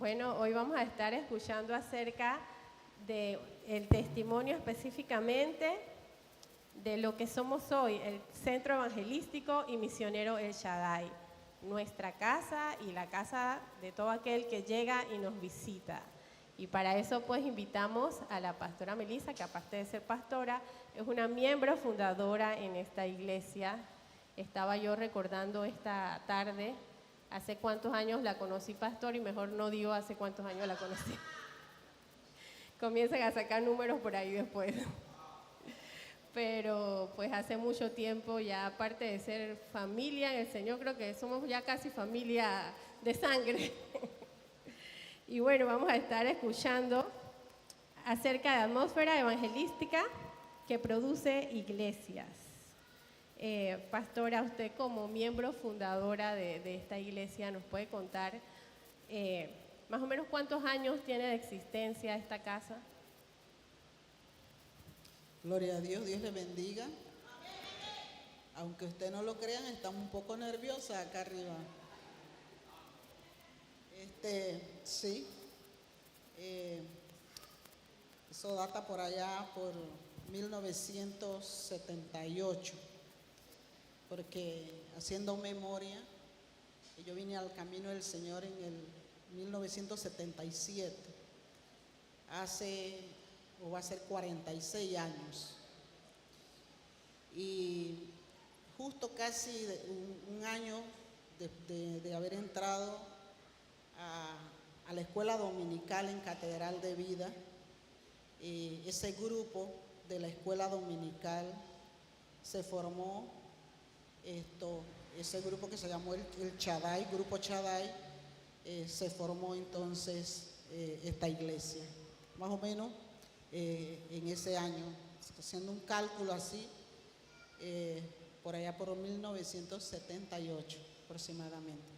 Bueno, hoy vamos a estar escuchando acerca del testimonio específicamente de lo que somos hoy, el Centro Evangelístico y Misionero El Shaddai, nuestra casa y la casa de todo aquel que llega y nos visita. Y para eso pues invitamos a la pastora Melissa, que aparte de ser pastora, es una miembro fundadora en esta iglesia. Estaba yo recordando esta tarde, hace cuántos años la conocí, pastor, y mejor no digo hace cuántos años la conocí. Comienzan a sacar números por ahí después. Pero pues hace mucho tiempo, ya aparte de ser familia en el Señor, creo que somos ya casi familia de sangre. Y bueno, vamos a estar escuchando acerca de la atmósfera evangelística que produce iglesias. Pastora, usted como miembro fundadora de esta iglesia, ¿nos puede contar más o menos cuántos años tiene de existencia esta casa? Gloria a Dios, Dios le bendiga. Aunque usted no lo crean, estamos un poco nerviosas acá arriba. Sí, eso data por allá por 1978, porque haciendo memoria, yo vine al camino del Señor en el 1977, va a ser 46 años. Y justo casi un año de haber entrado a la escuela dominical en Catedral de Vida, ese grupo de la escuela dominical se formó, ese grupo que se llamó el Shaddai, Grupo Shaddai, se formó entonces esta iglesia, más o menos en ese año, haciendo un cálculo así, por allá por 1978 aproximadamente.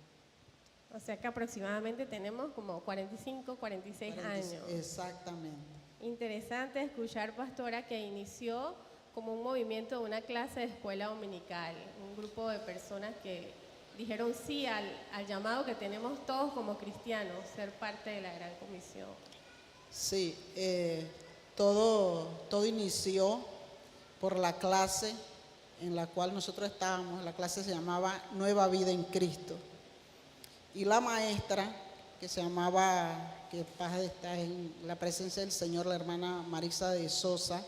O sea que aproximadamente tenemos como 45, 46 años. Exactamente. Interesante escuchar, pastora, que inició como un movimiento de una clase de escuela dominical, un grupo de personas que dijeron sí al llamado que tenemos todos como cristianos, ser parte de la Gran Comisión. Sí, todo inició por la clase en la cual nosotros estábamos. La clase se llamaba Nueva Vida en Cristo. Y la maestra, que se llamaba, que paz está en la presencia del Señor, la hermana Marisa de Sosa,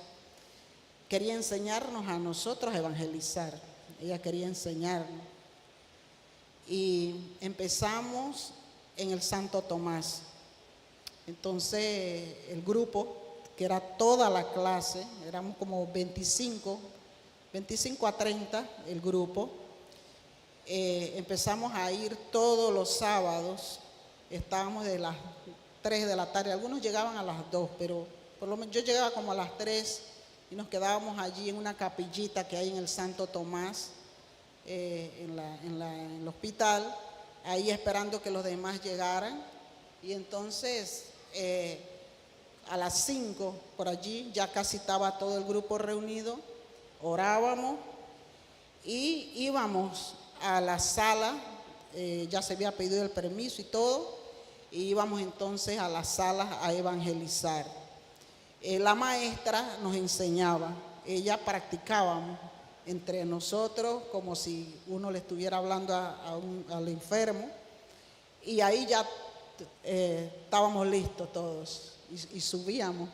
quería enseñarnos a nosotros a evangelizar. Ella quería enseñarnos. Y empezamos en el Santo Tomás. Entonces, el grupo, que era toda la clase, éramos como 25 a 30 el grupo, empezamos a ir todos los sábados. Estábamos de las 3 de la tarde, algunos llegaban a las 2, pero por lo menos yo llegaba como a las 3 y nos quedábamos allí en una capillita que hay en el Santo Tomás, en el hospital, ahí esperando que los demás llegaran. Y entonces a las 5 por allí ya casi estaba todo el grupo reunido, orábamos y íbamos a la sala, ya se había pedido el permiso y todo, y íbamos entonces a las salas a evangelizar. La maestra nos enseñaba, ella practicábamos entre nosotros como si uno le estuviera hablando al enfermo, y ahí ya estábamos listos todos y subíamos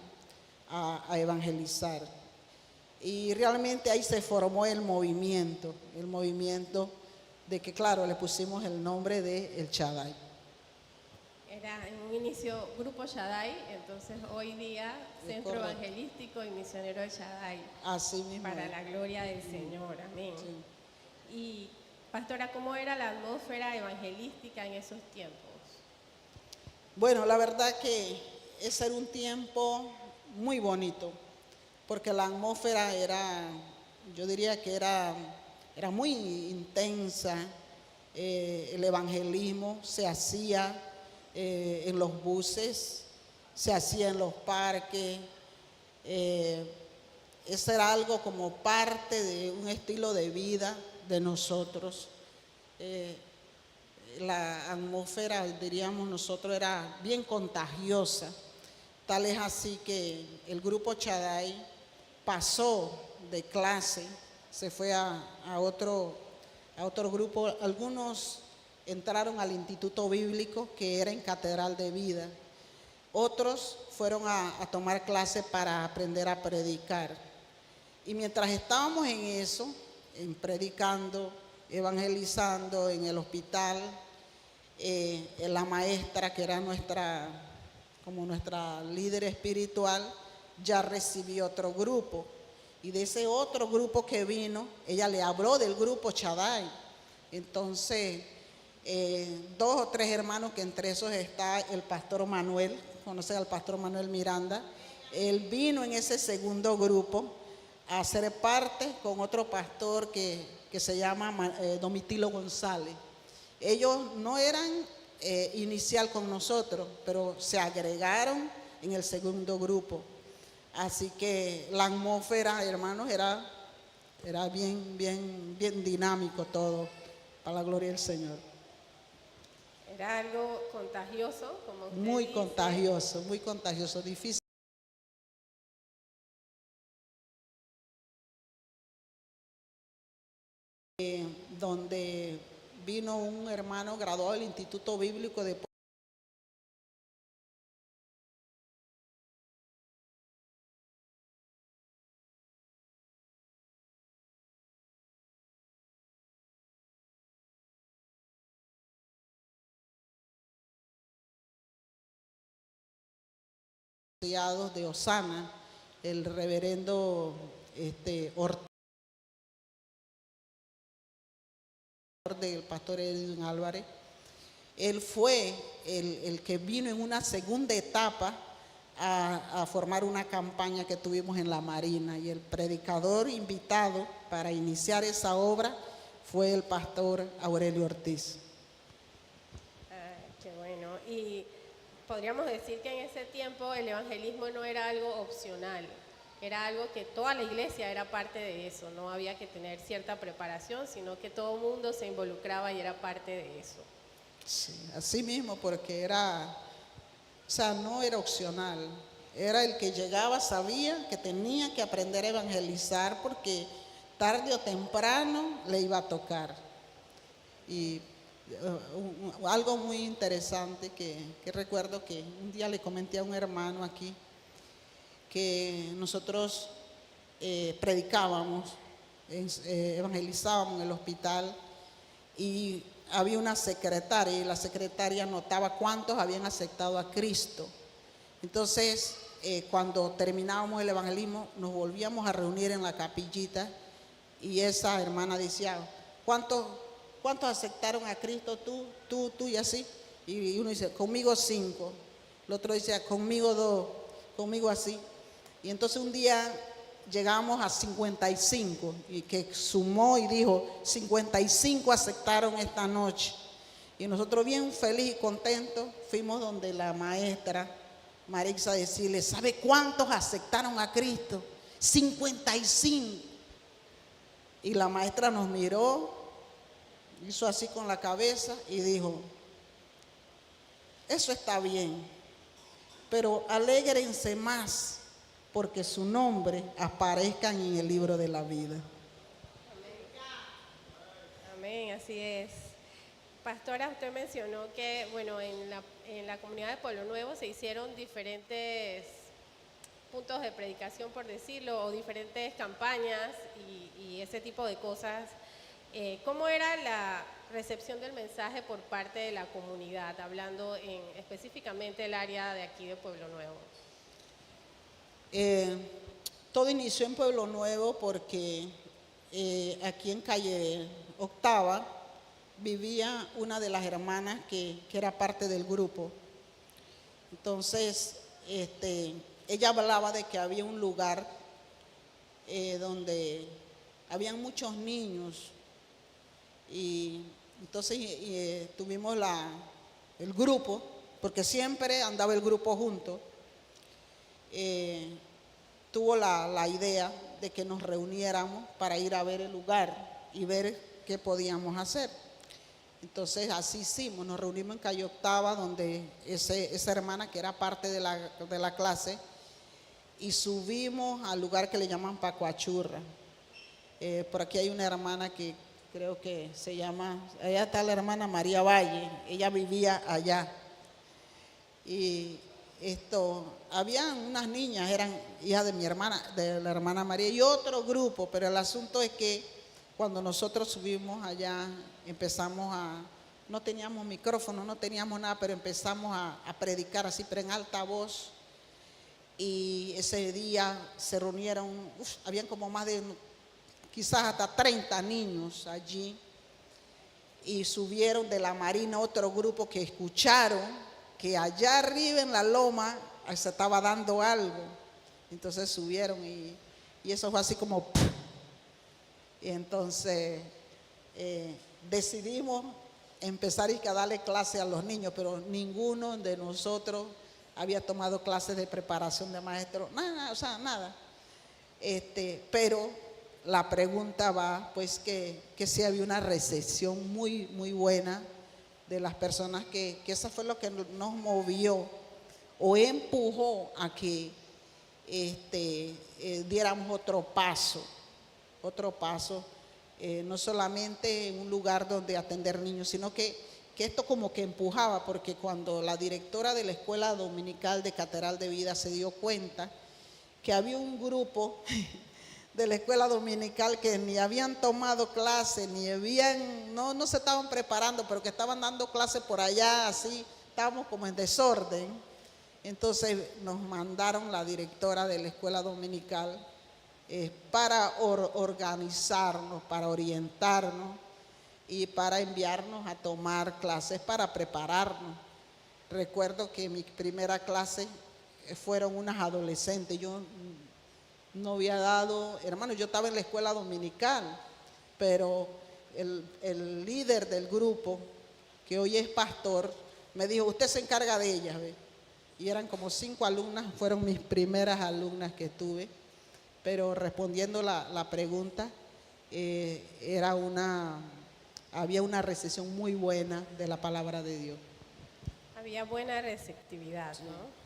a evangelizar. Y realmente ahí se formó el movimiento de que, claro, le pusimos el nombre de El Shaddai. Era en un inicio Grupo Shaddai, entonces hoy día Centro Evangelístico y Misionero El Shaddai. Así mismo. Para la gloria del Señor, amén. Sí. Y, pastora, ¿cómo era la atmósfera evangelística en esos tiempos? Bueno, la verdad que ese era un tiempo muy bonito, porque la atmósfera yo diría que era muy intensa. El evangelismo se hacía en los buses, se hacía en los parques. Eso era algo como parte de un estilo de vida de nosotros. la atmósfera, diríamos nosotros, era bien contagiosa. Tal es así que el grupo Shaddai pasó de clase, se fue a otro grupo. Algunos entraron al Instituto Bíblico, que era en Catedral de Vida. Otros fueron a tomar clases para aprender a predicar. Y mientras estábamos en eso, en predicando, evangelizando en el hospital, la maestra, que era nuestra líder espiritual, ya recibió otro grupo. Y de ese otro grupo que vino, ella le habló del grupo Shaddai. Entonces, 2 o 3 hermanos, que entre esos está el pastor Manuel, conoce al pastor Manuel Miranda. Él vino en ese segundo grupo a ser parte con otro pastor que se llama Domitilo González. Ellos no eran inicial con nosotros, pero se agregaron en el segundo grupo. Así que la atmósfera, hermanos, era bien dinámico todo, para la gloria del Señor. Era algo contagioso, como usted Muy dice. muy contagioso, difícil. Donde vino un hermano graduado del Instituto Bíblico de de Osana, el reverendo Ortega, del pastor Edwin Álvarez. Él fue el que vino en una segunda etapa a formar una campaña que tuvimos en la Marina, y el predicador invitado para iniciar esa obra fue el pastor Aurelio Ortiz. Qué bueno. Y podríamos decir que en ese tiempo el evangelismo no era algo opcional, era algo que toda la iglesia era parte de eso, no había que tener cierta preparación, sino que todo el mundo se involucraba y era parte de eso. Sí, así mismo, porque no era opcional, era el que llegaba, sabía que tenía que aprender a evangelizar, porque tarde o temprano le iba a tocar. Y algo muy interesante que recuerdo, que un día le comenté a un hermano aquí, que nosotros predicábamos, evangelizábamos en el hospital, y había una secretaria, y la secretaria notaba cuántos habían aceptado a Cristo. Entonces, cuando terminábamos el evangelismo, nos volvíamos a reunir en la capillita, y esa hermana decía: ¿cuántos aceptaron a Cristo? Tú y así. Y uno dice: conmigo 5. El otro dice: conmigo 2, conmigo así. Y entonces un día llegamos a 55, y que sumó y dijo: 55 aceptaron esta noche. Y nosotros, bien felices y contentos, fuimos donde la maestra Marixa a decirle: ¿sabe cuántos aceptaron a Cristo? 55. Y la maestra nos miró, hizo así con la cabeza y dijo: eso está bien, pero alégrense más, porque su nombre aparezcan en el libro de la vida. Amén, así es. Pastora, usted mencionó que, bueno, en la comunidad de Pueblo Nuevo se hicieron diferentes puntos de predicación, por decirlo, o diferentes campañas y ese tipo de cosas. ¿Cómo era la recepción del mensaje por parte de la comunidad, hablando específicamente del área de aquí de Pueblo Nuevo? Todo inició en Pueblo Nuevo porque aquí en calle Octava vivía una de las hermanas que era parte del grupo. Entonces, ella hablaba de que había un lugar donde habían muchos niños, y entonces tuvimos el grupo, porque siempre andaba el grupo junto. Tuvo la idea de que nos reuniéramos para ir a ver el lugar y ver qué podíamos hacer. Entonces así hicimos, nos reunimos en Calle Octava, donde esa hermana que era parte de la clase, y subimos al lugar que le llaman Pacoachurra. Por aquí hay una hermana que creo que se llama, allá está la hermana María Valle, ella vivía allá. Y habían unas niñas, eran hijas de mi hermana, de la hermana María, y otro grupo, pero el asunto es que cuando nosotros subimos allá, no teníamos micrófono, no teníamos nada, pero empezamos a predicar así, pero en alta voz. Y ese día se reunieron, habían como más de, quizás hasta 30 niños allí, y subieron de la Marina otro grupo que escucharon que allá arriba en la loma se estaba dando algo. Entonces subieron y eso fue así como ¡pum! Y entonces decidimos empezar a darle clase a los niños, pero ninguno de nosotros había tomado clases de preparación de maestro, nada, o sea, nada. Pero la pregunta va, pues, que sí había una recepción muy, muy buena de las personas, que eso fue lo que nos movió o empujó a que diéramos otro paso, no solamente en un lugar donde atender niños, sino que esto como que empujaba, porque cuando la directora de la escuela dominical de Catedral de Vida se dio cuenta que había un grupo de la escuela dominical que ni habían tomado clase, no se estaban preparando, pero que estaban dando clase por allá, así, estábamos como en desorden. Entonces nos mandaron la directora de la escuela dominical para organizarnos, para orientarnos y para enviarnos a tomar clases para prepararnos. Recuerdo que mi primera clase fueron unas adolescentes. Yo no había dado, hermano, yo estaba en la escuela dominical, pero el líder del grupo, que hoy es pastor, me dijo, usted se encarga de ellas, ¿ve? Y eran como 5 alumnas, fueron mis primeras alumnas que tuve, pero respondiendo la pregunta, había una recepción muy buena de la palabra de Dios. Había buena receptividad, ¿no?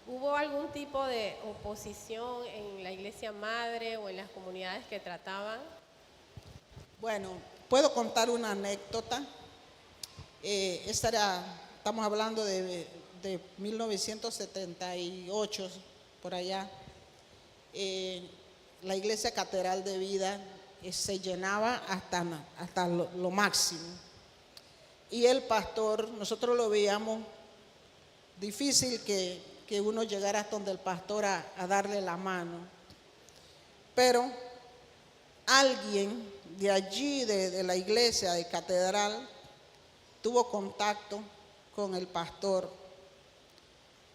¿Hubo algún tipo de oposición en la iglesia madre o en las comunidades que trataban? Bueno, puedo contar una anécdota. Estamos hablando de 1978, por allá. La iglesia Catedral de Vida se llenaba hasta lo máximo. Y el pastor, nosotros lo veíamos difícil que uno llegara hasta donde el pastor a darle la mano. Pero alguien de allí, de la iglesia de Catedral, tuvo contacto con el pastor,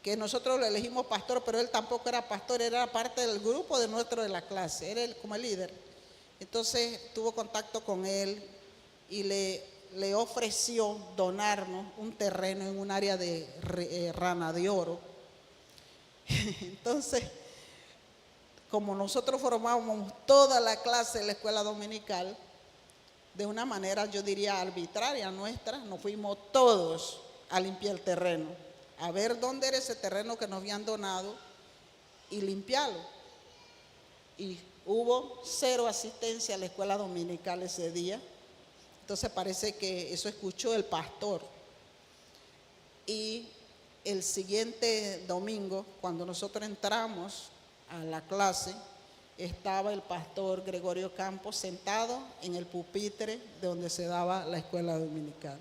que nosotros lo elegimos pastor, pero él tampoco era pastor, era parte del grupo de la clase, era como el líder. Entonces tuvo contacto con él y le ofreció donarnos un terreno en un área de Rana de Oro. Entonces, como nosotros formábamos toda la clase en la escuela dominical, de una manera, yo diría, arbitraria nuestra, nos fuimos todos a limpiar el terreno, a ver dónde era ese terreno que nos habían donado y limpiarlo. Y hubo 0 asistencia a la escuela dominical ese día. Entonces parece que eso escuchó el pastor. Y el siguiente domingo, cuando nosotros entramos a la clase, estaba el pastor Gregorio Campos sentado en el pupitre de donde se daba la escuela dominical.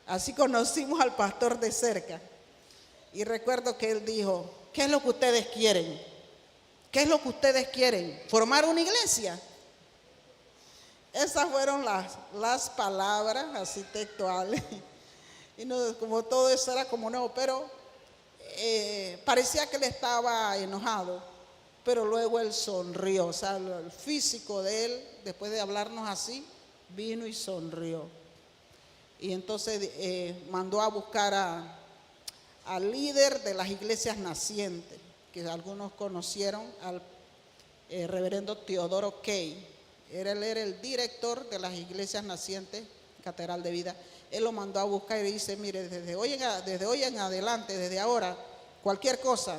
Así conocimos al pastor de cerca. Y recuerdo que él dijo, ¿qué es lo que ustedes quieren? ¿Qué es lo que ustedes quieren? ¿Formar una iglesia? Esas fueron las palabras así textuales. Y no, como todo eso era como nuevo, pero parecía que él estaba enojado. Pero luego él sonrió, o sea, el físico de él, después de hablarnos así, vino y sonrió. Y entonces mandó a buscar al líder de las iglesias nacientes, que algunos conocieron, al reverendo Teodoro Kay. Él era el director de las iglesias nacientes Catedral de Vida, él lo mandó a buscar y dice, mire, desde hoy en adelante, desde ahora, cualquier cosa,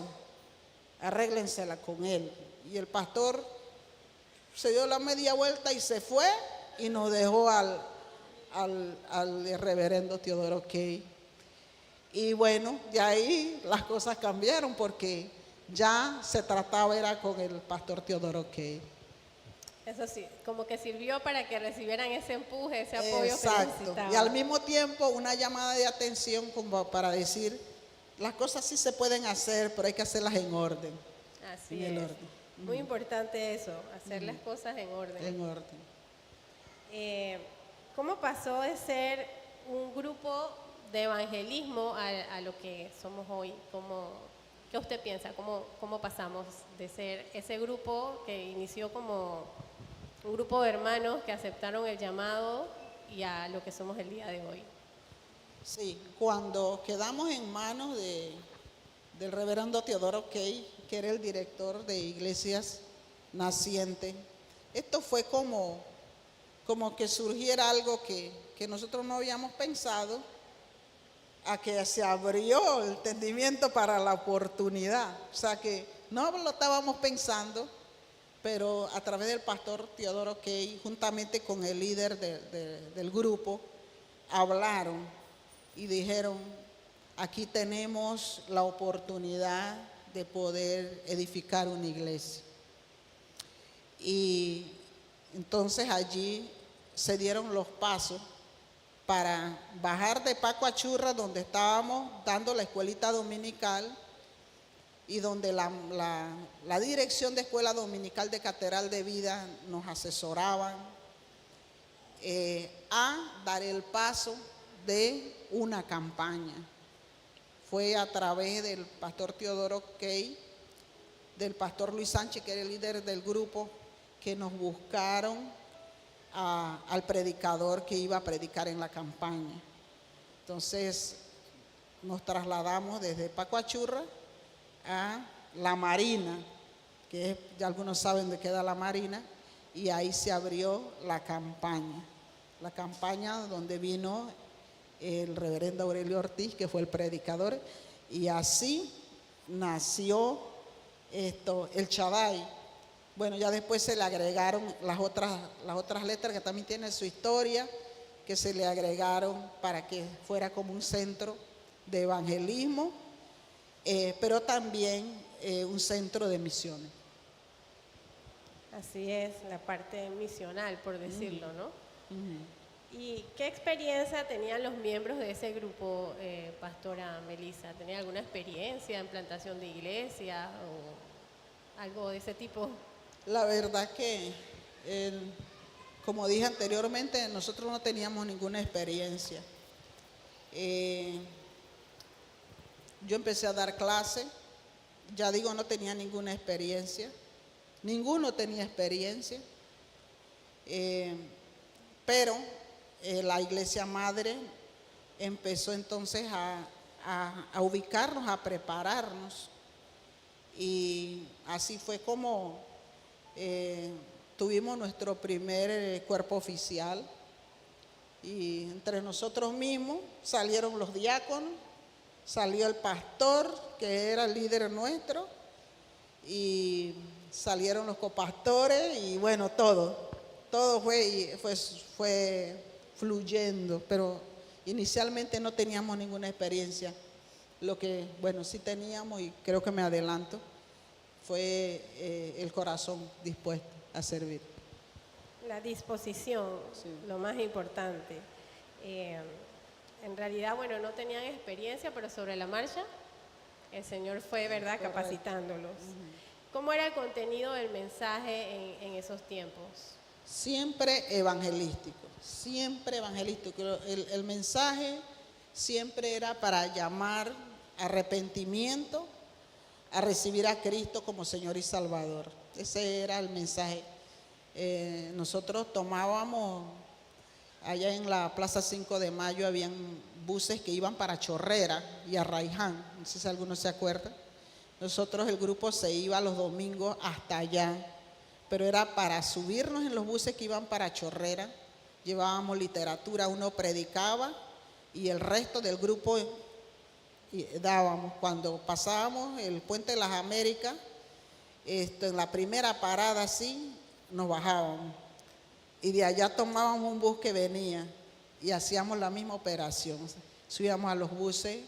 arréglensela con él. Y el pastor se dio la media vuelta y se fue y nos dejó al reverendo Teodoro Key. Y bueno, de ahí las cosas cambiaron porque ya se trataba, era con el pastor Teodoro Key. Eso sí, como que sirvió para que recibieran ese empuje, ese apoyo. Exacto. Que necesitaban. Y al mismo tiempo una llamada de atención como para decir, las cosas sí se pueden hacer, pero hay que hacerlas en orden. Así en el es. orden. Muy importante eso, hacer las cosas en orden. En orden. ¿Cómo pasó de ser un grupo de evangelismo a lo que somos hoy? ¿Qué usted piensa? ¿Cómo pasamos de ser ese grupo que inició como un grupo de hermanos que aceptaron el llamado y a lo que somos el día de hoy? Sí, cuando quedamos en manos del reverendo Teodoro Key, que era el director de Iglesias Naciente, esto fue como que surgiera algo que nosotros no habíamos pensado, a que se abrió el entendimiento para la oportunidad. O sea que no lo estábamos pensando, pero a través del pastor Teodoro Key, juntamente con el líder del grupo, hablaron y dijeron, aquí tenemos la oportunidad de poder edificar una iglesia. Y entonces allí se dieron los pasos para bajar de Paco a Churra, donde estábamos dando la escuelita dominical y donde la dirección de escuela dominical de Catedral de Vida nos asesoraban a dar el paso de una campaña. Fue a través del pastor Teodoro Key, del pastor Luis Sánchez, que era el líder del grupo, que nos buscaron al predicador que iba a predicar en la campaña. Entonces nos trasladamos desde Paco a Churra a La Marina, que ya algunos saben de qué da La Marina, y ahí se abrió la campaña donde vino el reverendo Aurelio Ortiz, que fue el predicador, y así nació el Shaddai. Bueno, ya después se le agregaron las otras letras que también tienen su historia, que se le agregaron para que fuera como un centro de evangelismo, pero también un centro de misiones. Así es, la parte misional, por decirlo, ¿no? ¿Y qué experiencia tenían los miembros de ese grupo, Pastora Melissa? ¿Tenían alguna experiencia en plantación de iglesia o algo de ese tipo? La verdad que, como dije anteriormente, nosotros no teníamos ninguna experiencia. Yo empecé a dar clase, ya digo, no tenía ninguna experiencia. Ninguno tenía experiencia. Pero la iglesia madre empezó entonces a ubicarnos, a prepararnos. Y así fue como tuvimos nuestro primer cuerpo oficial, y entre nosotros mismos salieron los diáconos, salió el pastor que era el líder nuestro, y salieron los copastores, y bueno, todo fue fluyendo, pero inicialmente no teníamos ninguna experiencia. Lo que, bueno, sí teníamos, y creo que me adelanto, fue el corazón dispuesto a servir. La disposición, sí, lo más importante. En realidad, bueno, no tenían experiencia, pero sobre la marcha el Señor fue, ¿verdad?, capacitándolos. ¿Cómo era el contenido del mensaje en esos tiempos? Siempre evangelístico, siempre evangelístico. El mensaje siempre era para llamar arrepentimiento, a recibir a Cristo como Señor y Salvador. Ese era el mensaje. Nosotros tomábamos, allá en la Plaza 5 de Mayo, habían buses que iban para Chorrera y a Raiján, no sé si alguno se acuerda. Nosotros, el grupo, se iba los domingos hasta allá, pero era para subirnos en los buses que iban para Chorrera, llevábamos literatura, uno predicaba y el resto del grupo dábamos. Cuando pasábamos el Puente de las Américas, en la primera parada así, nos bajábamos. Y de allá tomábamos un bus que venía y hacíamos la misma operación. Subíamos a los buses,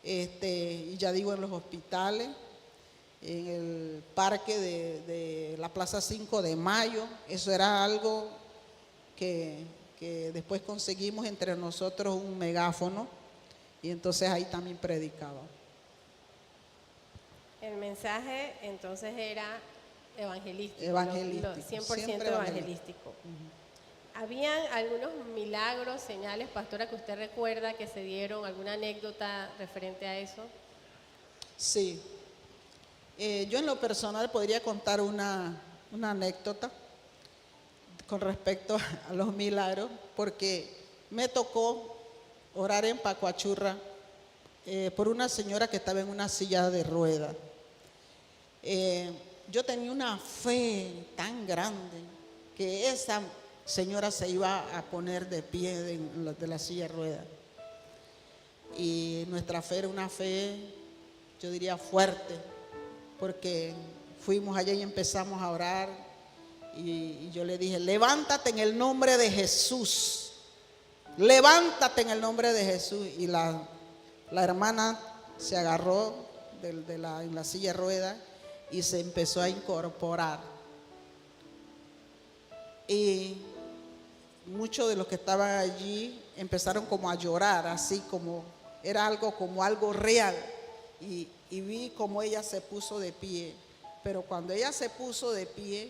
y ya digo, en los hospitales, en el parque de la Plaza 5 de Mayo. Eso era algo que después conseguimos entre nosotros un megáfono y entonces ahí también predicaba. El mensaje entonces era evangelístico, Evangelístico, 100% evangelístico. ¿Habían algunos milagros, señales, pastora, que usted recuerda que se dieron? ¿Alguna anécdota referente a eso? Sí. Yo en lo personal podría contar una anécdota con respecto a los milagros, porque me tocó orar en Pacoachurra por una señora que estaba en una silla de ruedas. Yo tenía una fe tan grande que esa señora se iba a poner de pie de la silla de ruedas. Y nuestra fe era una fe, yo diría, fuerte, porque fuimos allá y empezamos a orar y yo le dije: levántate en el nombre de Jesús, levántate en el nombre de Jesús. Y la hermana se agarró en la silla de ruedas y se empezó a incorporar. Y muchos de los que estaban allí empezaron como a llorar, así como era algo real. Y vi como ella se puso de pie. Pero cuando ella se puso de pie,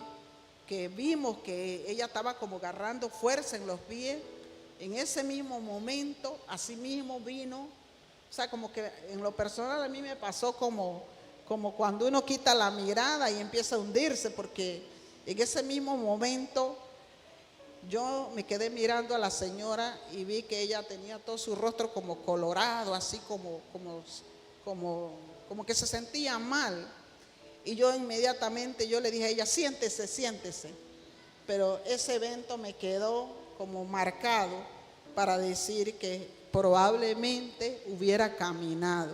que vimos que ella estaba como agarrando fuerza en los pies, en ese mismo momento, así mismo vino, o sea, como que en lo personal a mí me pasó como cuando uno quita la mirada y empieza a hundirse, porque en ese mismo momento yo me quedé mirando a la señora y vi que ella tenía todo su rostro como colorado, así como que se sentía mal. Y yo inmediatamente le dije a ella: siéntese, siéntese. Pero ese evento me quedó como marcado para decir que probablemente hubiera caminado.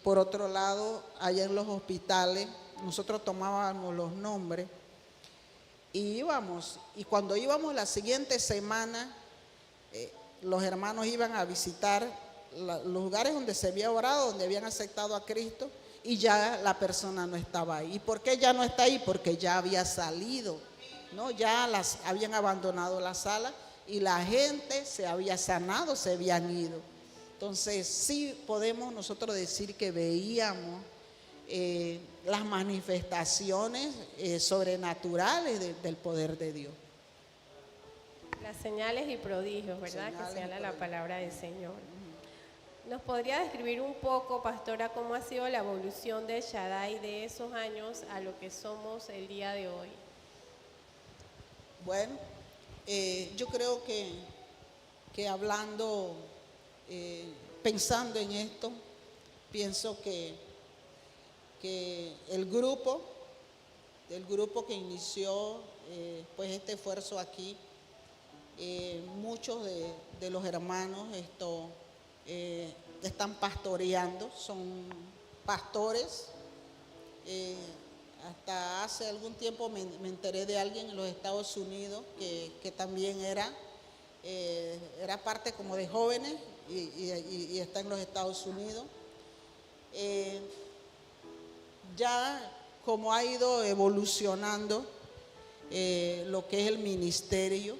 Por otro lado, allá en los hospitales, nosotros tomábamos los nombres y íbamos. Y cuando íbamos la siguiente semana, los hermanos iban a visitar los lugares donde se había orado, donde habían aceptado a Cristo, y ya la persona no estaba ahí. ¿Y por qué ya no está ahí? Porque ya había salido, ¿no? Ya habían abandonado la sala y la gente se había sanado, se habían ido. Entonces sí podemos nosotros decir que veíamos las manifestaciones sobrenaturales del poder de Dios. Las señales y prodigios, ¿verdad? Que señala la palabra del Señor. ¿Nos podría describir un poco, pastora, cómo ha sido la evolución de Shaddai de esos años a lo que somos el día de hoy? Bueno, yo creo que hablando, pensando en esto, pienso que el grupo que inició pues este esfuerzo aquí, muchos de los hermanos están pastoreando, son pastores. Hasta hace algún tiempo me enteré de alguien en los Estados Unidos que también era parte como de jóvenes y está en los Estados Unidos. Ya como ha ido evolucionando lo que es el ministerio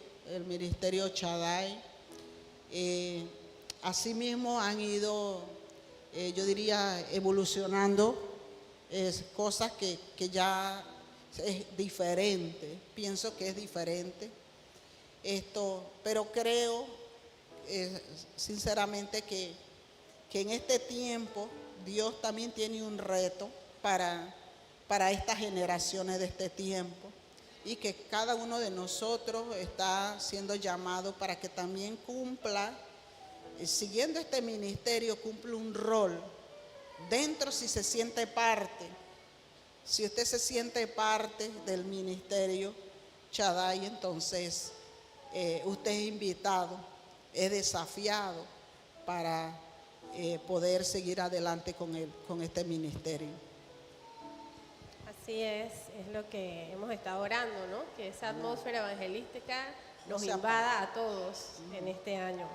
Shaddai, asimismo han ido, yo diría, evolucionando cosas que ya es diferente. Pienso que es diferente pero creo sinceramente que en este tiempo Dios también tiene un reto para estas generaciones de este tiempo, y que cada uno de nosotros está siendo llamado para que también cumpla, siguiendo este ministerio, cumple un rol dentro. Si se siente parte, si usted se siente parte del ministerio Shaddai, entonces usted es invitado, es desafiado para poder seguir adelante con este ministerio. Así es lo que hemos estado orando, ¿no? Que esa atmósfera evangelística nos No se invada a todos en este año.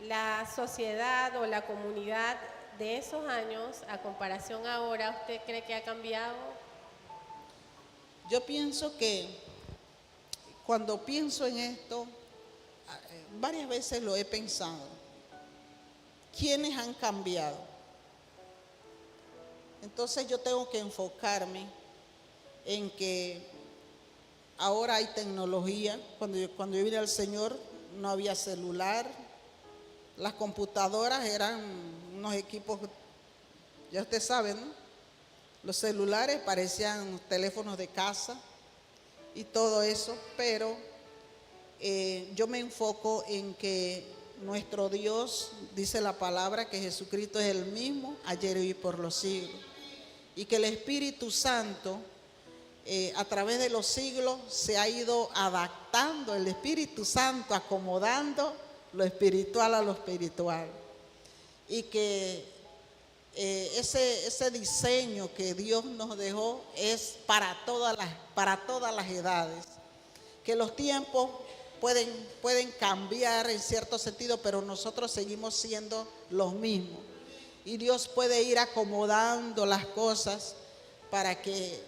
La sociedad o la comunidad de esos años, a comparación ahora, ¿usted cree que ha cambiado? Yo pienso que cuando pienso en esto, varias veces lo he pensado. ¿Quiénes han cambiado? Entonces yo tengo que enfocarme en que ahora hay tecnología. Cuando yo vine al Señor no había celular. Las computadoras eran unos equipos, ya usted sabe, ¿no? Los celulares parecían teléfonos de casa y todo eso, pero yo me enfoco en que nuestro Dios, dice la palabra, que Jesucristo es el mismo ayer y por los siglos. Y que el Espíritu Santo, a través de los siglos, se ha ido adaptando, el Espíritu Santo acomodando lo espiritual a lo espiritual. Y que ese diseño que Dios nos dejó es para todas las edades. Que los tiempos pueden cambiar en cierto sentido, pero nosotros seguimos siendo los mismos. Y Dios puede ir acomodando las cosas para que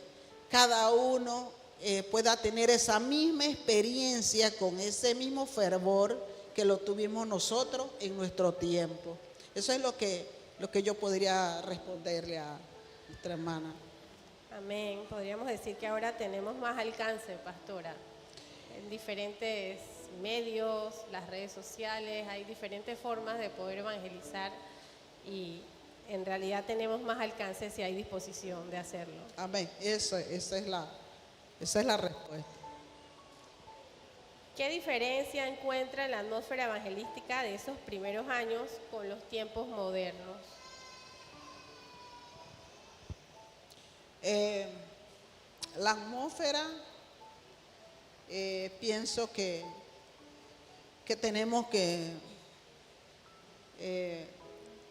cada uno pueda tener esa misma experiencia con ese mismo fervor que lo tuvimos nosotros en nuestro tiempo. Eso es lo que yo podría responderle a nuestra hermana. Amén. Podríamos decir que ahora tenemos más alcance, pastora, en diferentes medios, las redes sociales, hay diferentes formas de poder evangelizar y en realidad tenemos más alcance si hay disposición de hacerlo. Amén. Esa es la respuesta. ¿Qué diferencia encuentra en la atmósfera evangelística de esos primeros años con los tiempos modernos? La atmósfera, pienso que tenemos que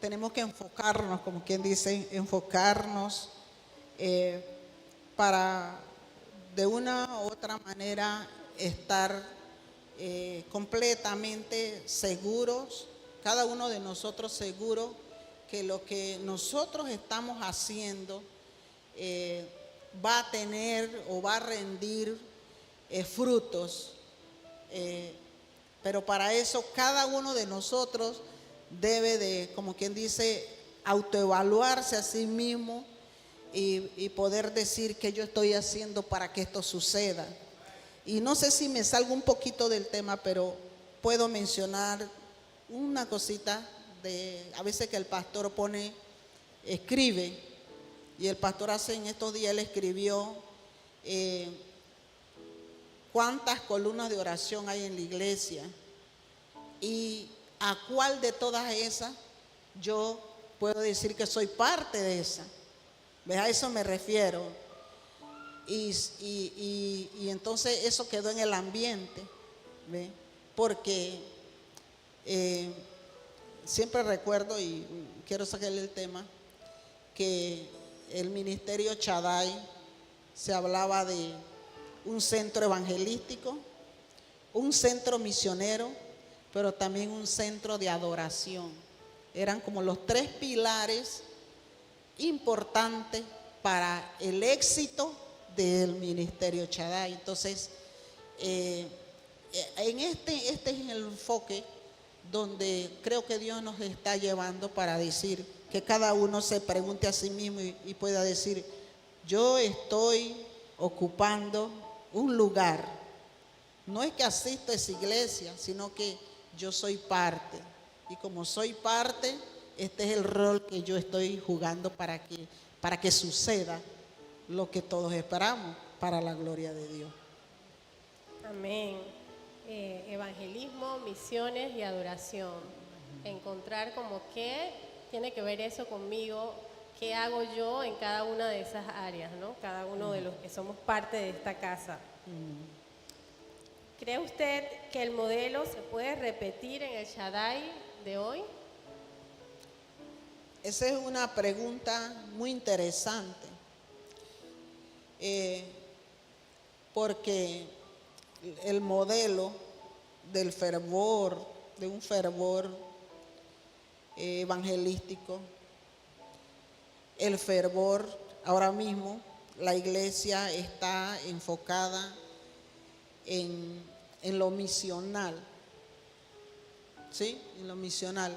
enfocarnos, como quien dice, para de una u otra manera estar completamente seguros, cada uno de nosotros seguro que lo que nosotros estamos haciendo va a tener o va a rendir frutos, pero para eso cada uno de nosotros debe de, como quien dice, autoevaluarse a sí mismo y poder decir qué yo estoy haciendo para que esto suceda. Y no sé si me salgo un poquito del tema, pero puedo mencionar una cosita a veces que el pastor escribe, y el pastor en estos días, él escribió cuántas columnas de oración hay en la iglesia y a cuál de todas esas yo puedo decir que soy parte de esa. ¿Ves? A eso me refiero. Y entonces eso quedó en el ambiente, ¿ves? Porque siempre recuerdo, y quiero sacarle el tema, que el ministerio Shaddai se hablaba de un centro evangelístico, un centro misionero, pero también un centro de adoración. Eran como los tres pilares importantes para el éxito del ministerio Shaddai. Entonces, en este es el enfoque donde creo que Dios nos está llevando para decir que cada uno se pregunte a sí mismo y pueda decir: yo estoy ocupando un lugar. No es que asisto a esa iglesia, sino que yo soy parte. Y como soy parte, este es el rol que yo estoy jugando para que suceda lo que todos esperamos, para la gloria de Dios. Amén. Evangelismo, misiones y adoración. Encontrar como qué tiene que ver eso conmigo, qué hago yo en cada una de esas áreas, ¿no? Cada uno de los que somos parte de esta casa. ¿Cree usted que el modelo se puede repetir en el Shaddai de hoy? Esa es una pregunta muy interesante, porque el modelo del fervor, de un fervor evangelístico, el fervor, ahora mismo la iglesia está enfocada en lo misional, ¿sí? En lo misional.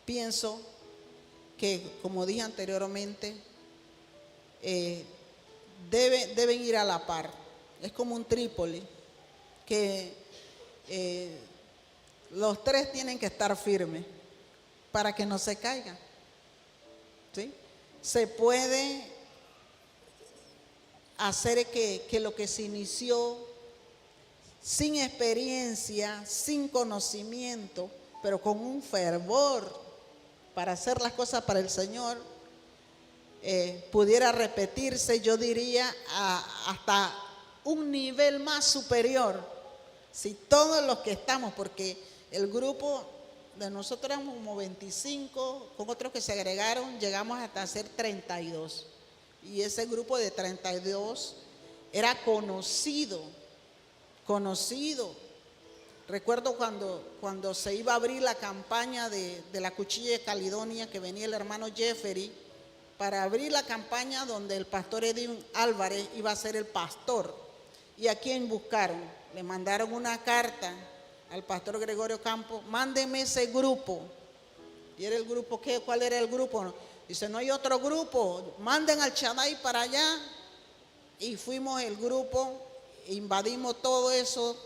Pienso que, como dije anteriormente, deben ir a la par. Es como un Trípoli, que los tres tienen que estar firmes para que no se caigan, ¿sí? Se puede hacer que lo que se inició sin experiencia, sin conocimiento, pero con un fervor para hacer las cosas para el Señor, pudiera repetirse, yo diría, hasta un nivel más superior. Si todos los que estamos, porque el grupo de nosotros éramos como 25, con otros que se agregaron, llegamos hasta ser 32. Y ese grupo de 32 era conocido. Recuerdo cuando se iba a abrir la campaña de la cuchilla de Caledonia, que venía el hermano Jeffrey, para abrir la campaña donde el pastor Edwin Álvarez iba a ser el pastor. ¿Y a quién buscaron? Le mandaron una carta al pastor Gregorio Campos: mándeme ese grupo. ¿Y era el grupo qué? ¿Cuál era el grupo? Dice: no hay otro grupo, manden al Shaddai para allá. Y fuimos el grupo, invadimos todo eso,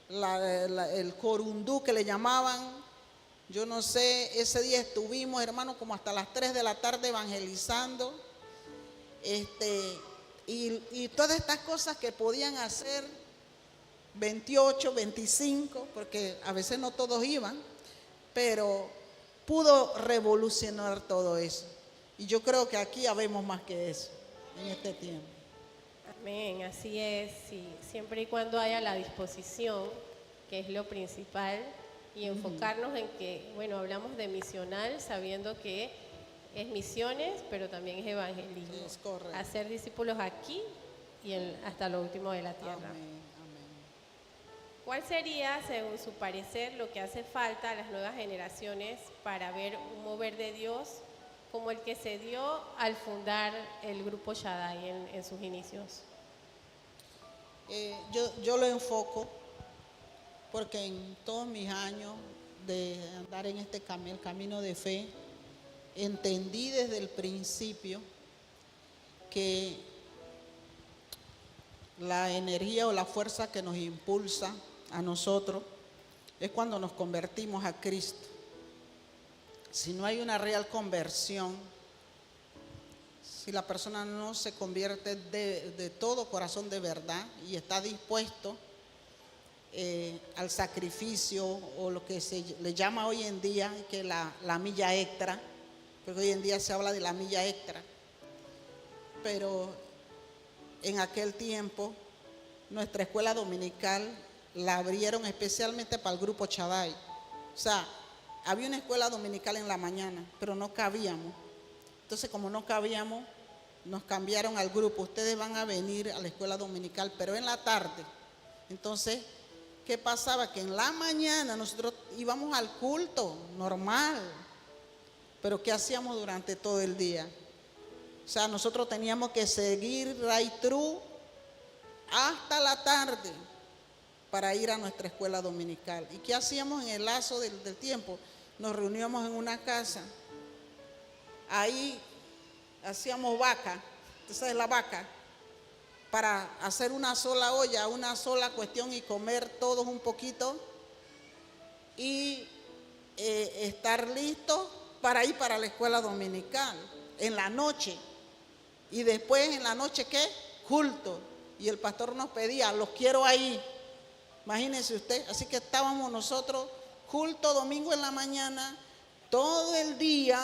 el Corundú que le llamaban. Yo no sé, ese día estuvimos, hermano, como hasta las 3 de la tarde evangelizando. Y todas estas cosas que podían hacer 28, 25, porque a veces no todos iban, pero pudo revolucionar todo eso. Y yo creo que aquí habemos más que eso en este tiempo. Amén, así es, sí. Siempre y cuando haya la disposición, que es lo principal, y enfocarnos en que, bueno, hablamos de misional, sabiendo que es misiones, pero también es evangelismo. Es correcto. Hacer discípulos aquí y hasta lo último de la tierra. Amén, amén. ¿Cuál sería, según su parecer, lo que hace falta a las nuevas generaciones para ver un mover de Dios como el que se dio al fundar el grupo Shaddai en sus inicios? Yo lo enfoco porque en todos mis años de andar en este el camino de fe, entendí desde el principio que la energía o la fuerza que nos impulsa a nosotros es cuando nos convertimos a Cristo. Si no hay una real conversión, si la persona no se convierte de todo corazón de verdad y está dispuesto al sacrificio, o lo que se le llama hoy en día que la milla extra, porque hoy en día se habla de la milla extra, pero en aquel tiempo nuestra escuela dominical la abrieron especialmente para el grupo Shaddai. O sea, había una escuela dominical en la mañana, pero no cabíamos. Entonces, como no cabíamos, nos cambiaron al grupo. Ustedes van a venir a la escuela dominical, pero en la tarde. Entonces, ¿qué pasaba? Que en la mañana nosotros íbamos al culto normal, pero ¿qué hacíamos durante todo el día? O sea, nosotros teníamos que seguir right through hasta la tarde para ir a nuestra escuela dominical. ¿Y qué hacíamos en el lazo del tiempo? Nos reuníamos en una casa. Ahí hacíamos vaca, esa es la vaca, para hacer una sola olla, una sola cuestión y comer todos un poquito y estar listos para ir para la escuela dominical en la noche. Y después en la noche, ¿qué? Culto. Y el pastor nos pedía: los quiero ahí. Imagínense usted. Así que estábamos nosotros, culto domingo en la mañana, todo el día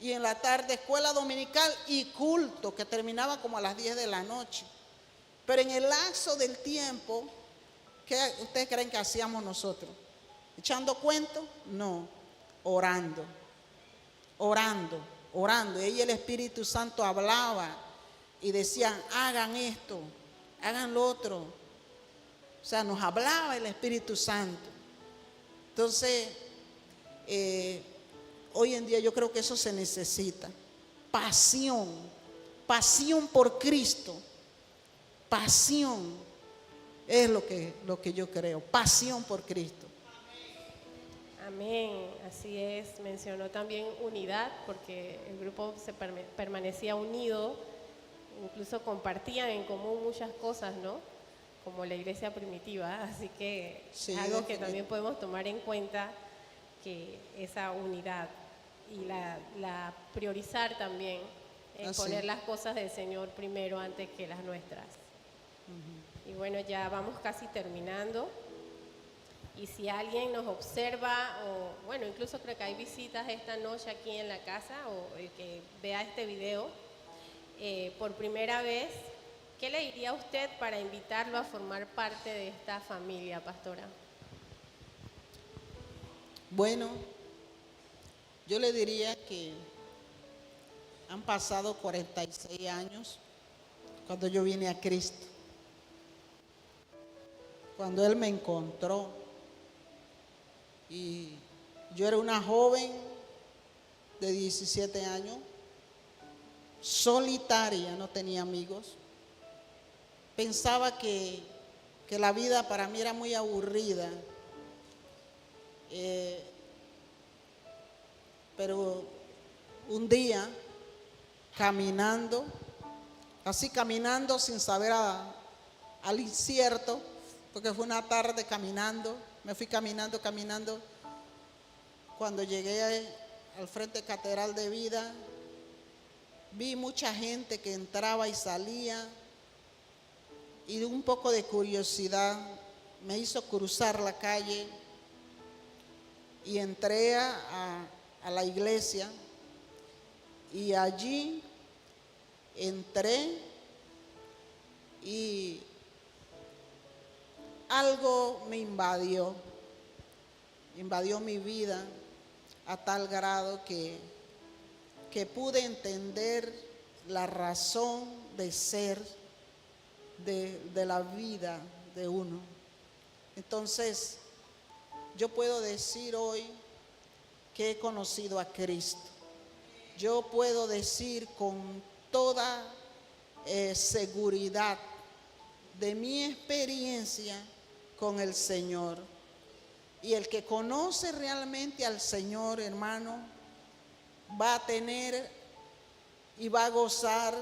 y en la tarde escuela dominical y culto que terminaba como a las 10 de la noche. Pero en el lapso del tiempo, ¿qué ustedes creen que hacíamos nosotros? ¿Echando cuentos? No, orando, orando, orando. Y ahí el Espíritu Santo hablaba y decían, hagan esto, hagan lo otro. O sea, nos hablaba el Espíritu Santo. Entonces, hoy en día yo creo que eso se necesita. Pasión, pasión por Cristo. Pasión es lo que yo creo, pasión por Cristo. Amén, así es. Mencionó también unidad, porque el grupo se permanecía unido, incluso compartían en común muchas cosas, ¿no? Como la iglesia primitiva, así que Sí, es algo que también podemos tomar en cuenta, que esa unidad y la priorizar también, poner las cosas del Señor primero antes que las nuestras. Y bueno, ya vamos casi terminando. Y si alguien nos observa, o bueno, incluso creo que hay visitas esta noche aquí en la casa, o el que vea este video por primera vez, ¿qué le diría a usted para invitarlo a formar parte de esta familia, pastora? Bueno, yo le diría que han pasado 46 años cuando yo vine a Cristo. Cuando Él me encontró, y yo era una joven de 17 años, solitaria, no tenía amigos. Pensaba que la vida para mí era muy aburrida, pero un día caminando, así caminando sin saber al incierto, porque fue una tarde caminando, me fui caminando. Cuando llegué al frente Catedral de Vida, vi mucha gente que entraba y salía, y un poco de curiosidad me hizo cruzar la calle y entré a la iglesia, y allí entré y algo me invadió mi vida a tal grado que pude entender la razón de ser de la vida de uno. Entonces, yo puedo decir hoy que he conocido a Cristo. Yo puedo decir con toda seguridad de mi experiencia con el Señor. Y el que conoce realmente al Señor, hermano, va a tener y va a gozar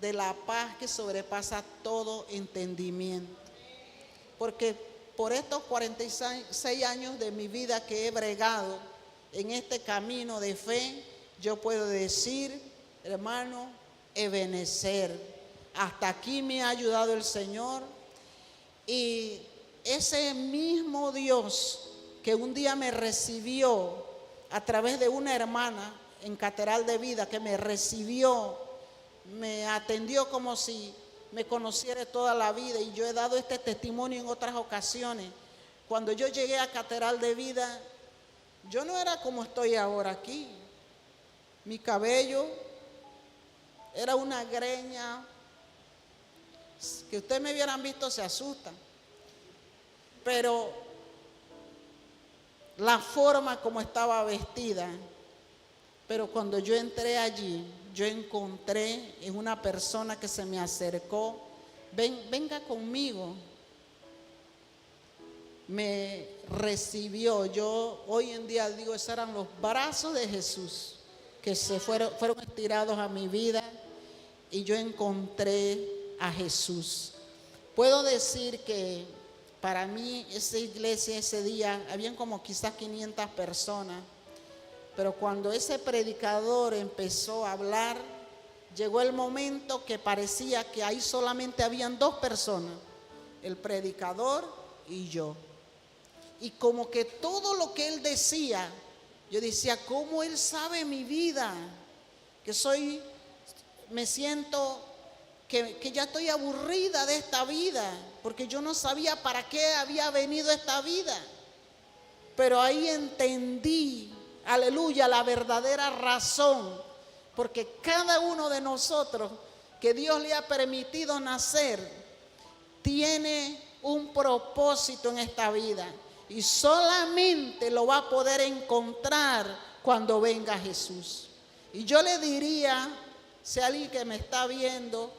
de la paz que sobrepasa todo entendimiento. Porque por estos 46 años de mi vida que he bregado en este camino de fe, yo puedo decir, hermano, Ebenezer, hasta aquí me ha ayudado el Señor. Y ese mismo Dios que un día me recibió a través de una hermana en Catedral de Vida, que me recibió, me atendió como si me conociera toda la vida, y yo he dado este testimonio en otras ocasiones. Cuando yo llegué a Catedral de Vida, yo no era como estoy ahora aquí. Mi cabello era una greña que ustedes me hubieran visto se asustan. Pero la forma como estaba vestida, pero cuando yo entré allí, yo encontré en una persona que se me acercó, venga conmigo, me recibió. Yo hoy en día digo, esos eran los brazos de Jesús que se fueron estirados a mi vida, y yo encontré a Jesús. Puedo decir que para mí esa iglesia ese día, habían como quizás 500 personas, pero cuando ese predicador empezó a hablar, llegó el momento que parecía que ahí solamente habían 2 personas, el predicador y yo. Y como que todo lo que él decía, yo decía, ¿cómo Él sabe mi vida? Me siento que ya estoy aburrida de esta vida, porque yo no sabía para qué había venido esta vida. Pero ahí entendí, aleluya, la verdadera razón, porque cada uno de nosotros que Dios le ha permitido nacer, tiene un propósito en esta vida y solamente lo va a poder encontrar cuando venga Jesús. Y yo le diría, si alguien que me está viendo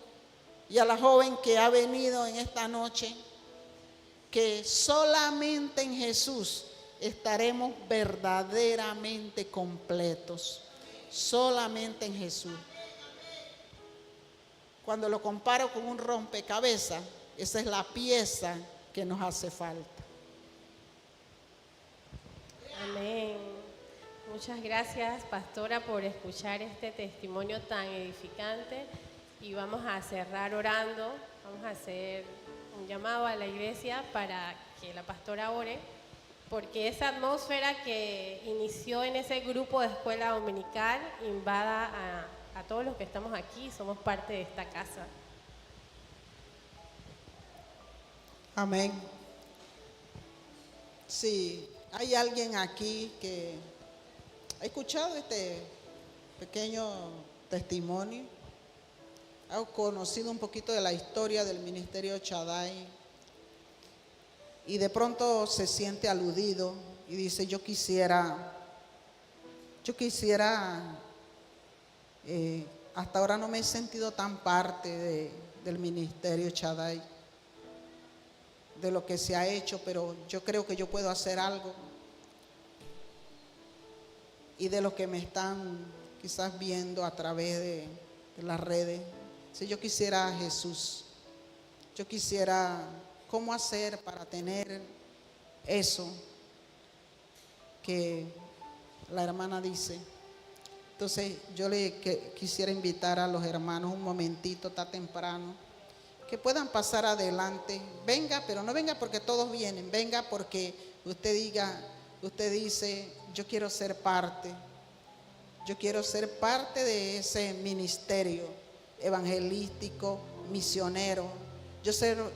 y a la joven que ha venido en esta noche, que solamente en Jesús estaremos verdaderamente completos. Solamente en Jesús. Cuando lo comparo con un rompecabezas, esa es la pieza que nos hace falta. Amén. Muchas gracias, pastora, por escuchar este testimonio tan edificante. Y vamos a cerrar orando. Vamos a hacer un llamado a la iglesia para que la pastora ore, porque esa atmósfera que inició en ese grupo de escuela dominical invada a todos los que estamos aquí, somos parte de esta casa. Amén. Sí, hay alguien aquí que ha escuchado este pequeño testimonio, ha conocido un poquito de la historia del ministerio Shaddai y de pronto se siente aludido y dice, yo quisiera, hasta ahora no me he sentido tan parte del ministerio Shaddai, de lo que se ha hecho, pero yo creo que yo puedo hacer algo. Y de los que me están quizás viendo a través de las redes, si yo quisiera a Jesús, yo quisiera cómo hacer para tener eso que la hermana dice. Entonces yo quisiera invitar a los hermanos un momentito, está temprano, que puedan pasar adelante. Venga, pero no venga porque todos vienen, venga porque usted dice, yo quiero ser parte de ese ministerio evangelístico, misionero.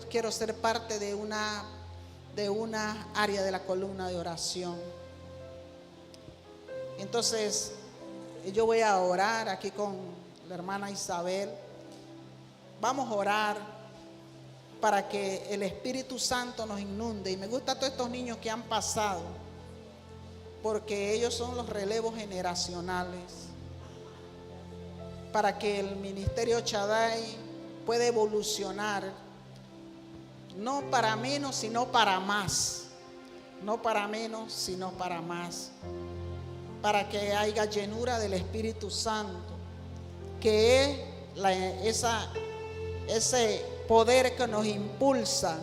Quiero ser parte de una área de la columna de oración. Entonces, yo voy a orar aquí con la hermana Isabel. Vamos a orar para que el Espíritu Santo nos inunde. Y me gustan todos estos niños que han pasado, porque ellos son los relevos generacionales, para que el ministerio Shaddai pueda evolucionar, no para menos, sino para más. No para menos, sino para más. Para que haya llenura del Espíritu Santo, que es ese poder que nos impulsa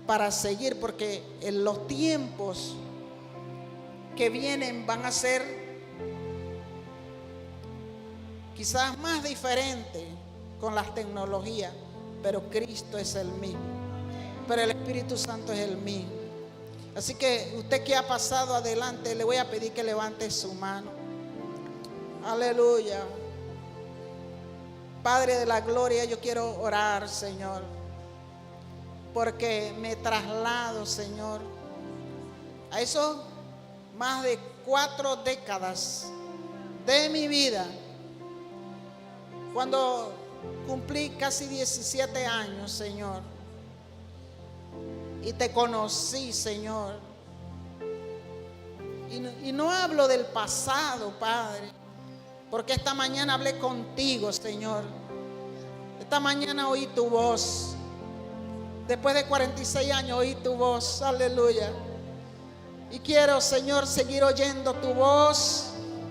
para seguir, porque en los tiempos que vienen van a ser quizás más diferentes con las tecnologías, pero Cristo es el mismo, pero el Espíritu Santo es el mismo. Así que usted que ha pasado adelante, le voy a pedir que levante su mano. Aleluya. Padre de la gloria, yo quiero orar, Señor, porque me traslado, Señor, a esos más de 4 décadas de mi vida, cuando cumplí casi 17 años, Señor, y te conocí, Señor. Y no hablo del pasado, Padre, porque esta mañana hablé contigo, Señor. Esta mañana oí tu voz. Después de 46 años oí tu voz, aleluya. Y quiero, Señor, seguir oyendo tu voz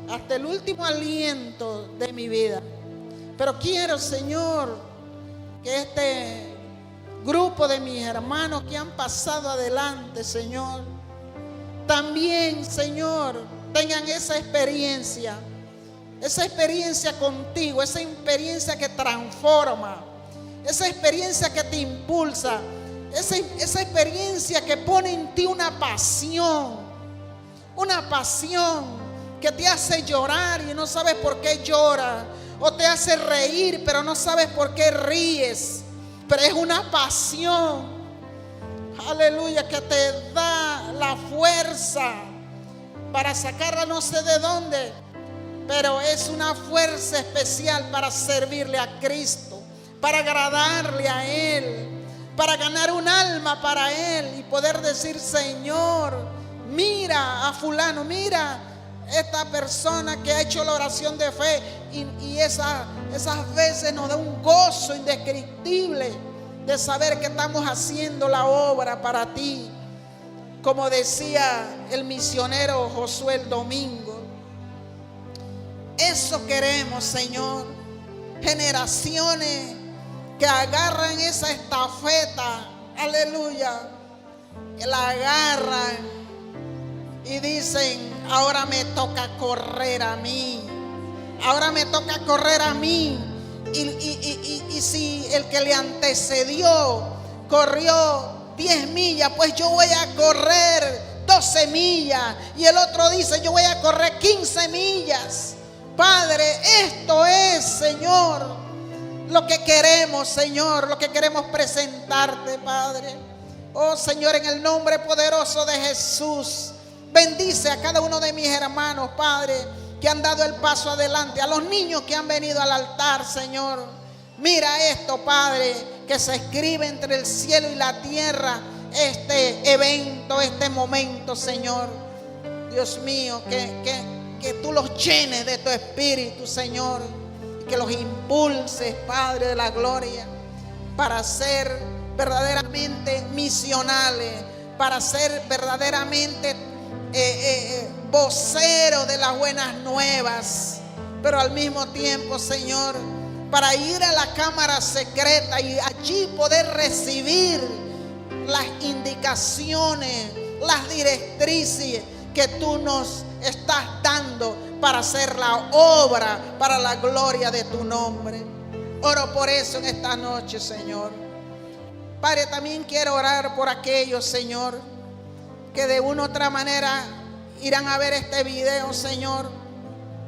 hasta el último aliento de mi vida. Pero quiero, Señor, que este grupo de mis hermanos que han pasado adelante, Señor, también, Señor, tengan esa experiencia contigo, esa experiencia que transforma, esa experiencia que te impulsa, esa experiencia que pone en ti una pasión una pasión que te hace llorar y no sabes por qué llora, o te hace reír pero no sabes por qué ríes, pero es una pasión, aleluya, que te da la fuerza para sacarla no sé de dónde, pero es una fuerza especial para servirle a Cristo, para agradarle a Él, para ganar un alma para Él y poder decir: Señor, mira a fulano, mira esta persona que ha hecho la oración de fe, y esas veces nos da un gozo indescriptible de saber que estamos haciendo la obra para ti. Como decía el misionero Josué el domingo, eso queremos, Señor, generaciones que agarran esa estafeta, aleluya, que la agarran y dicen: ahora me toca correr a mí, ahora me toca correr a mí. Y si el que le antecedió corrió 10 millas, pues yo voy a correr 12 millas. Y el otro dice: yo voy a correr 15 millas. Padre, esto es, Señor, lo que queremos, Señor, lo que queremos presentarte, Padre. Oh, Señor, en el nombre poderoso de Jesús, bendice a cada uno de mis hermanos, Padre, que han dado el paso adelante, a los niños que han venido al altar, Señor. Mira esto, Padre, que se escribe entre el cielo y la tierra, este evento, este momento, Señor. Dios mío, que tú los llenes de tu espíritu, Señor, y que los impulses, Padre de la gloria, para ser verdaderamente misionales, para ser verdaderamente vocero de las buenas nuevas, pero al mismo tiempo, Señor, para ir a la cámara secreta y allí poder recibir las indicaciones, las directrices que tú nos estás dando para hacer la obra para la gloria de tu nombre. Oro por eso en esta noche, Señor. Padre, también quiero orar por aquellos, Señor, que de una u otra manera irán a ver este video, Señor,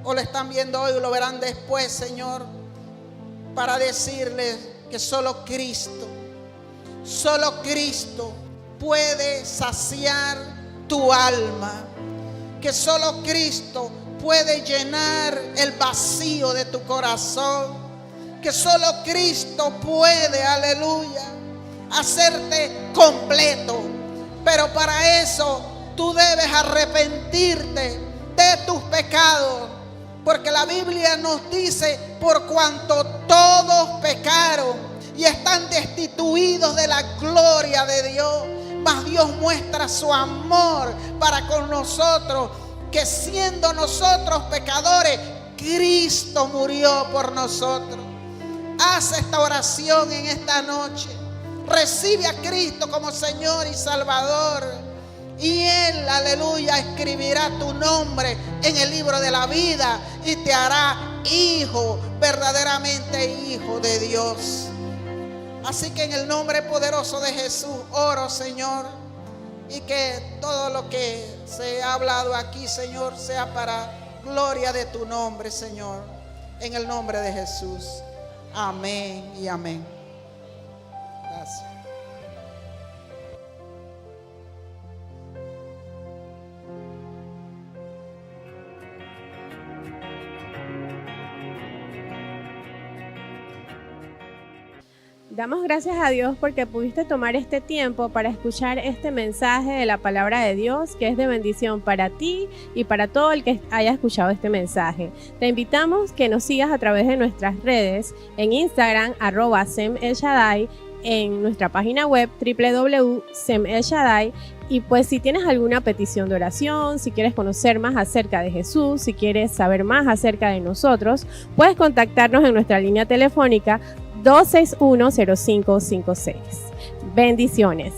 o lo están viendo hoy o lo verán después, Señor, para decirles que solo Cristo puede saciar tu alma, que solo Cristo puede llenar el vacío de tu corazón, que solo Cristo puede, aleluya, hacerte completo. Pero para eso tú debes arrepentirte de tus pecados, porque la Biblia nos dice: por cuanto todos pecaron y están destituidos de la gloria de Dios, mas Dios muestra su amor para con nosotros, que siendo nosotros pecadores, Cristo murió por nosotros. Haz esta oración en esta noche. Recibe a Cristo como Señor y Salvador, y Él, aleluya, escribirá tu nombre en el libro de la vida y te hará hijo, verdaderamente hijo de Dios. Así que en el nombre poderoso de Jesús oro, Señor, y que todo lo que se ha hablado aquí, Señor, sea para gloria de tu nombre, Señor, en el nombre de Jesús. Amén y amén. Gracias. Damos gracias a Dios porque pudiste tomar este tiempo para escuchar este mensaje de la palabra de Dios, que es de bendición para ti y para todo el que haya escuchado este mensaje. Te invitamos que nos sigas a través de nuestras redes, en Instagram, @SemElShaddai, en nuestra página web www.semelShaddai. Y pues si tienes alguna petición de oración, si quieres conocer más acerca de Jesús, si quieres saber más acerca de nosotros, puedes contactarnos en nuestra línea telefónica 261-0556. Bendiciones.